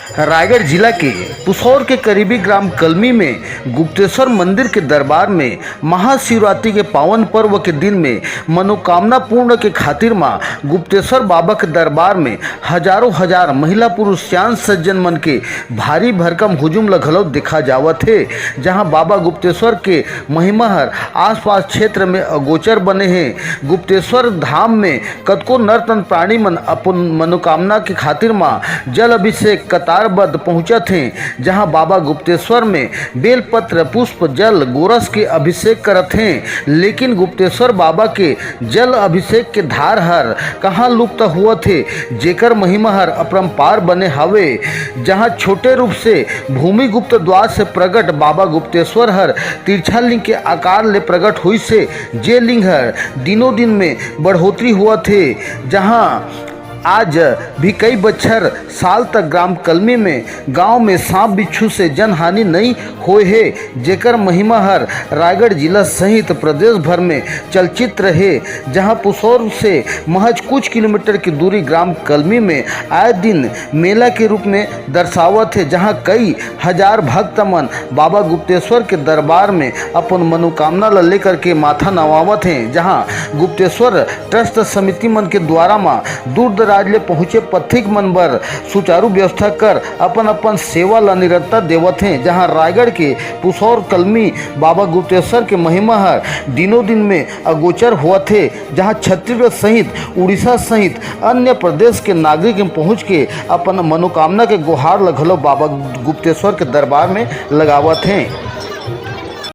रायगढ़ जिला के पुसौर के करीबी ग्राम कलमी में गुप्तेश्वर मंदिर के दरबार में महाशिवरात्रि के पावन पर्व के दिन में मनोकामना पूर्ण के खातिर मां गुप्तेश्वर बाबा के दरबार में हजारों हजार महिला पुरुष श्यान सज्जन मन के भारी भरकम हुजूम लगलो देखा जावत है। जहां बाबा गुप्तेश्वर के महिमा हर आसपास क्षेत्र में अगोचर बने हैं। गुप्तेश्वर धाम में कतको नर्तन प्राणी मन अपन मनोकामना के खातिर मां जल अभिषेक कतारबद्ध पहुंचत हैं। जहां बाबा गुप्तेश्वर में बेलपत्र पुष्प जल गोरस के अभिषेक करत हैं। लेकिन गुप्तेश्वर बाबा के जल अभिषेक के धार हर कहाँ लुप्त हुआ थे, जेकर महिमा हर अपरंपार बने हवे। जहां छोटे रूप से भूमि गुप्त द्वार से प्रकट बाबा गुप्तेश्वर हर तिरछा लिंग के आकार ले प्रकट हुई से जे लिंग हर दिनों दिन में बढ़ोतरी हुआ थे। जहां आज भी कई बच्छर साल तक ग्राम कलमी में गांव में सांप बिच्छू से जनहानि नहीं हुए है, जेकर महिमा हर रायगढ़ जिला सहित प्रदेश भर में चलचित्र है। जहां पुसौर से महज कुछ किलोमीटर की दूरी ग्राम कलमी में आए दिन मेला के रूप में दर्शावत है। जहां कई हजार भक्त मन बाबा गुप्तेश्वर के दरबार में अपन मनोकामना ला लेकर के माथा नवावत हैं। जहां गुप्तेश्वर ट्रस्ट समिति मन के द्वारा मां दूर आज ले पहुँचे पथिक मन बर सुचारू व्यवस्था कर अपन अपन सेवा ला निरंतर देवत हैं। जहां रायगढ़ के पुसौर कलमी बाबा गुप्तेश्वर के महिमा हर दिनों दिन में अगोचर हुआ थे। जहां छत्तीसगढ़ सहित उड़ीसा सहित अन्य प्रदेश के नागरिक पहुंच के अपन मनोकामना के गुहार लगलो बाबा गुप्तेश्वर के दरबार में लगावत हैं।